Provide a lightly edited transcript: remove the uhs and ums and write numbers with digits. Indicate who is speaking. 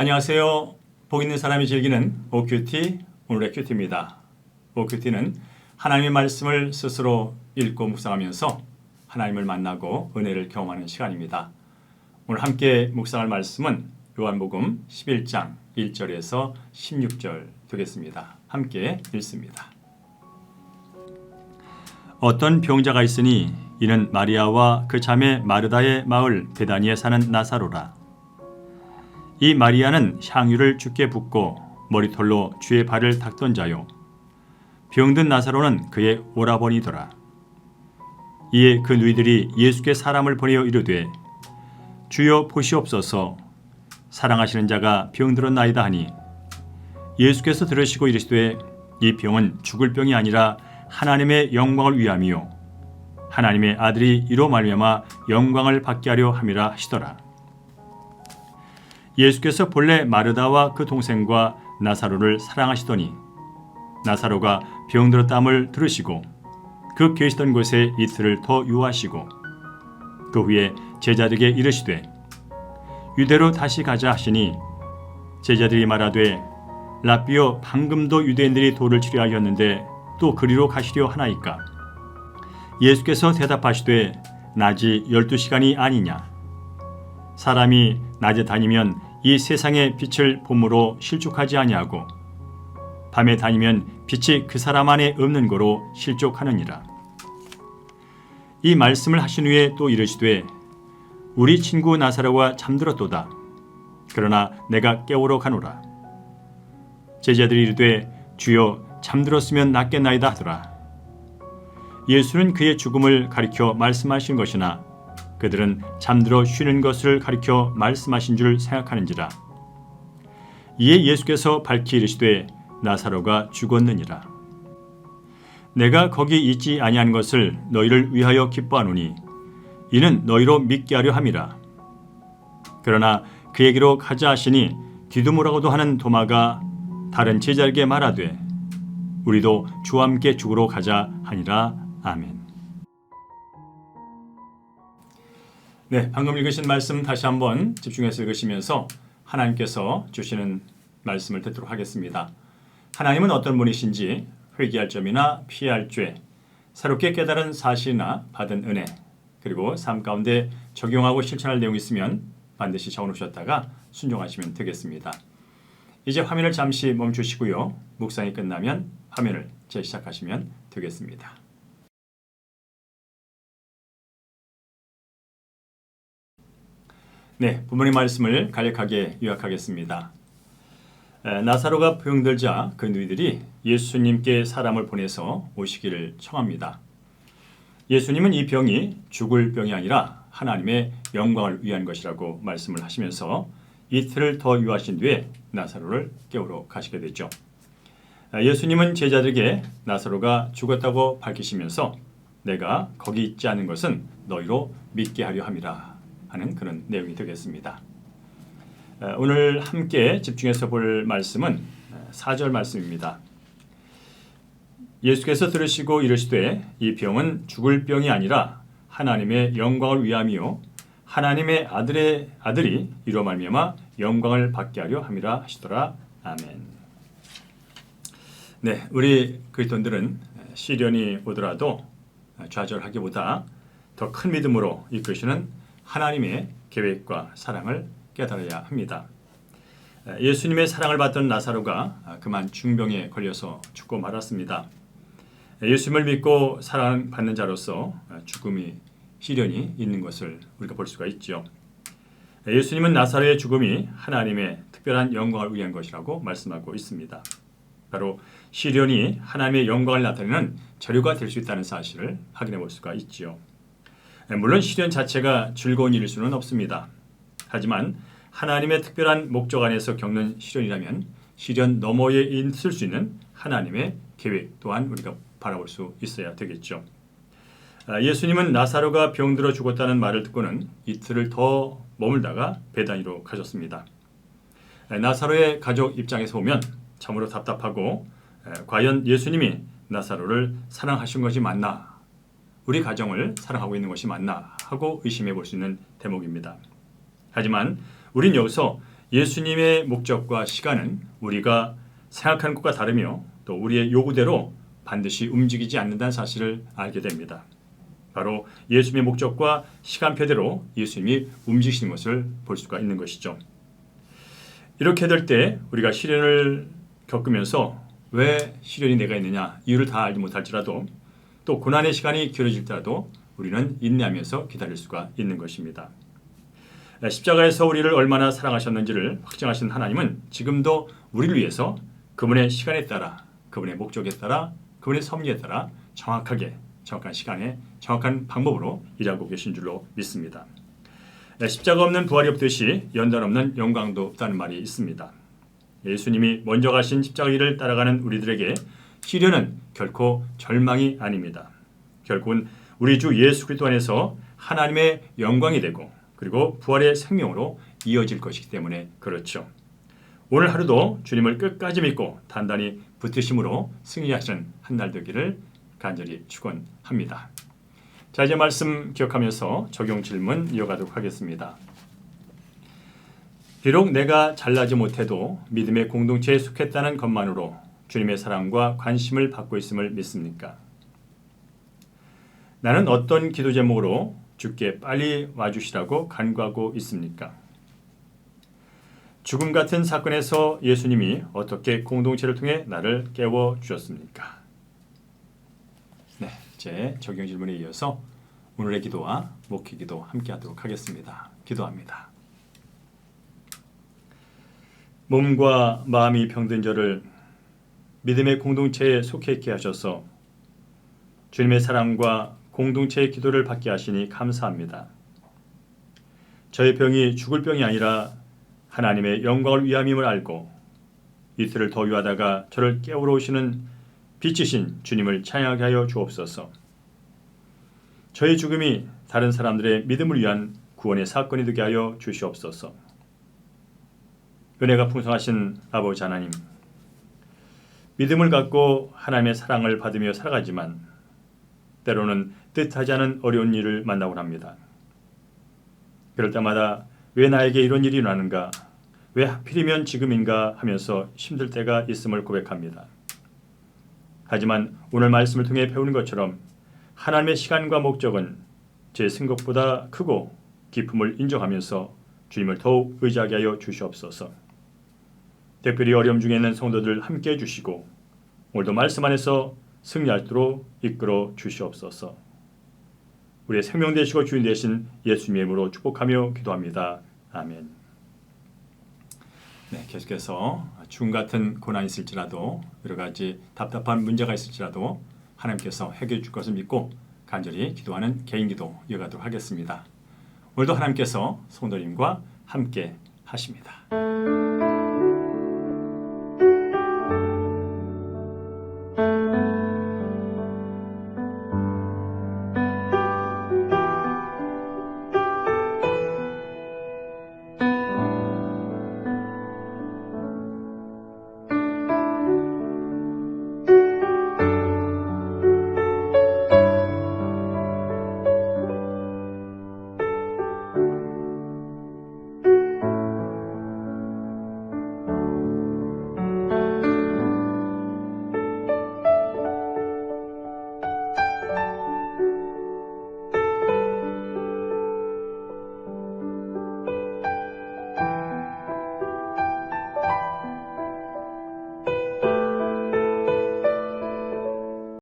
Speaker 1: 안녕하세요. 복 있는 사람이 즐기는 OQT, 오늘의 큐티입니다. OQT는 하나님의 말씀을 스스로 읽고 묵상하면서 하나님을 만나고 은혜를 경험하는 시간입니다. 오늘 함께 묵상할 말씀은 요한복음 11장 1절에서 16절 되겠습니다. 함께 읽습니다. 어떤 병자가 있으니 이는 마리아와 그 자매 마르다의 마을 베다니에 사는 나사로라. 이 마리아는 향유를 주께 붓고 머리털로 주의 발을 닦던 자요, 병든 나사로는 그의 오라버니더라. 이에 그 누이들이 예수께 사람을 보내어 이르되, 주여 보시옵소서, 사랑하시는 자가 병들었나이다 하니, 예수께서 들으시고 이르시되, 이 병은 죽을 병이 아니라 하나님의 영광을 위함이요 하나님의 아들이 이로 말미암아 영광을 받게 하려 함이라 하시더라. 예수께서 본래 마르다와 그 동생과 나사로를 사랑하시더니 나사로가 병들었다함을 들으시고 그 계시던 곳에 이틀을 더 유하시고 그 후에 제자들에게 이르시되, 유대로 다시 가자 하시니, 제자들이 말하되, 랍비여, 방금도 유대인들이 돌을 치려 하였는데 또 그리로 가시려 하나이까? 예수께서 대답하시되, 낮이 12시간이 아니냐? 사람이 낮에 다니면 이 세상의 빛을 봄으로 실족하지 아니하고 밤에 다니면 빛이 그 사람 안에 없는 거로 실족하느니라. 이 말씀을 하신 후에 또 이르시되, 우리 친구 나사로가 잠들었도다. 그러나 내가 깨우러 가노라. 제자들이 이르되, 주여, 잠들었으면 낫겠나이다 하더라. 예수는 그의 죽음을 가리켜 말씀하신 것이나 그들은 잠들어 쉬는 것을 가리켜 말씀하신 줄 생각하는지라. 이에 예수께서 밝히 이르시되, 나사로가 죽었느니라. 내가 거기 있지 아니한 것을 너희를 위하여 기뻐하노니 이는 너희로 믿게 하려 함이라. 그러나 그에게로 가자 하시니 디두모라고도 하는 도마가 다른 제자에게 말하되, 우리도 주와 함께 죽으러 가자 하니라. 아멘. 네, 방금 읽으신 말씀 다시 한번 집중해서 읽으시면서 하나님께서 주시는 말씀을 듣도록 하겠습니다. 하나님은 어떤 분이신지 회개할 점이나 피할 죄, 새롭게 깨달은 사실이나 받은 은혜, 그리고 삶 가운데 적용하고 실천할 내용이 있으면 반드시 적어놓으셨다가 순종하시면 되겠습니다. 이제 화면을 잠시 멈추시고요. 묵상이 끝나면 화면을 재시작하시면 되겠습니다. 네, 부모님 말씀을 간략하게 요약하겠습니다. 나사로가 병들자 그 누이들이 예수님께 사람을 보내서 오시기를 청합니다. 예수님은 이 병이 죽을 병이 아니라 하나님의 영광을 위한 것이라고 말씀을 하시면서 이틀을 더 유하신 뒤에 나사로를 깨우러 가시게 되죠. 예수님은 제자들에게 나사로가 죽었다고 밝히시면서 내가 거기 있지 않은 것은 너희로 믿게 하려 함이라 하는 그런 내용이 되겠습니다. 오늘 함께 집중해서 볼 말씀은 4절 말씀입니다. 예수께서 들으시고 이르시되, 이 병은 죽을 병이 아니라 하나님의 영광을 위함이요 하나님의 아들이 이로 말미암아 영광을 받게 하려 함이라 하시더라. 아멘. 네, 우리 그리스도인들은 시련이 오더라도 좌절하기보다 더 큰 믿음으로 이끄시는 하나님의 계획과 사랑을 깨달아야 합니다. 예수님의 사랑을 받던 나사로가 그만 중병에 걸려서 죽고 말았습니다. 예수님을 믿고 사랑받는 자로서 죽음이 시련이 있는 것을 우리가 볼 수가 있죠. 예수님은 나사로의 죽음이 하나님의 특별한 영광을 위한 것이라고 말씀하고 있습니다. 바로 시련이 하나님의 영광을 나타내는 재료가 될 수 있다는 사실을 확인해 볼 수가 있죠. 물론 시련 자체가 즐거운 일일 수는 없습니다. 하지만 하나님의 특별한 목적 안에서 겪는 시련이라면 시련 너머에 있을 수 있는 하나님의 계획 또한 우리가 바라볼 수 있어야 되겠죠. 예수님은 나사로가 병들어 죽었다는 말을 듣고는 이틀을 더 머물다가 베다니로 가셨습니다. 나사로의 가족 입장에서 보면 참으로 답답하고, 과연 예수님이 나사로를 사랑하신 것이 맞나? 우리 가정을 사랑하고 있는 것이 맞나? 하고 의심해 볼 수 있는 대목입니다. 하지만 우린 여기서 예수님의 목적과 시간은 우리가 생각하는 것과 다르며 또 우리의 요구대로 반드시 움직이지 않는다는 사실을 알게 됩니다. 바로 예수님의 목적과 시간표대로 예수님이 움직이시는 것을 볼 수가 있는 것이죠. 이렇게 될 때 우리가 시련을 겪으면서 왜 시련이 내가 있느냐 이유를 다 알지 못할지라도 또 고난의 시간이 길어질 때라도 우리는 인내하면서 기다릴 수가 있는 것입니다. 십자가에서 우리를 얼마나 사랑하셨는지를 확증하신 하나님은 지금도 우리를 위해서 그분의 시간에 따라 그분의 목적에 따라 그분의 섭리에 따라 정확한 시간에 정확한 방법으로 일하고 계신 줄로 믿습니다. 십자가 없는 부활이 없듯이 연단 없는 영광도 없다는 말이 있습니다. 예수님이 먼저 가신 십자가 길을 따라가는 우리들에게 시련은 결코 절망이 아닙니다. 결국은 우리 주 예수 그리스도 안에서 하나님의 영광이 되고 그리고 부활의 생명으로 이어질 것이기 때문에 그렇죠. 오늘 하루도 주님을 끝까지 믿고 단단히 붙으심으로 승리하시는 한 날 되기를 간절히 축원합니다. 자, 이제 말씀 기억하면서 적용 질문 이어가도록 하겠습니다. 비록 내가 잘나지 못해도 믿음의 공동체에 속했다는 것만으로 주님의 사랑과 관심을 받고 있음을 믿습니까? 나는 어떤 기도 제목으로 주께 빨리 와주시라고 간구하고 있습니까? 죽음 같은 사건에서 예수님이 어떻게 공동체를 통해 나를 깨워주셨습니까? 네, 제 적용 질문에 이어서 오늘의 기도와 목회 기도 함께 하도록 하겠습니다. 기도합니다. 몸과 마음이 병든 저를 믿음의 공동체에 속해 있게 하셔서 주님의 사랑과 공동체의 기도를 받게 하시니 감사합니다. 저의 병이 죽을 병이 아니라 하나님의 영광을 위함임을 알고 이틀을 더 유하다가 저를 깨우러 오시는 빛이신 주님을 찬양하게 하여 주옵소서. 저의 죽음이 다른 사람들의 믿음을 위한 구원의 사건이 되게 하여 주시옵소서. 은혜가 풍성하신 아버지 하나님, 믿음을 갖고 하나님의 사랑을 받으며 살아가지만 때로는 뜻하지 않은 어려운 일을 만나곤 합니다. 그럴 때마다 왜 나에게 이런 일이 일어나는가, 왜 하필이면 지금인가 하면서 힘들 때가 있음을 고백합니다. 하지만 오늘 말씀을 통해 배우는 것처럼 하나님의 시간과 목적은 제 생각보다 크고 기쁨을 인정하면서 주님을 더욱 의지하게 하여 주시옵소서. 특별히 어려움 중에 있는 성도들 함께해 주시고 오늘도 말씀 안에서 승리하도록 이끌어 주시옵소서. 우리의 생명 되시고 주인 되신 예수님의 이름으로 축복하며 기도합니다. 아멘. 네, 계속해서 죽음 같은 고난이 있을지라도 여러 가지 답답한 문제가 있을지라도 하나님께서 해결해 줄 것을 믿고 간절히 기도하는 개인 기도 이어가도록 하겠습니다. 오늘도 하나님께서 성도님과 함께 하십니다.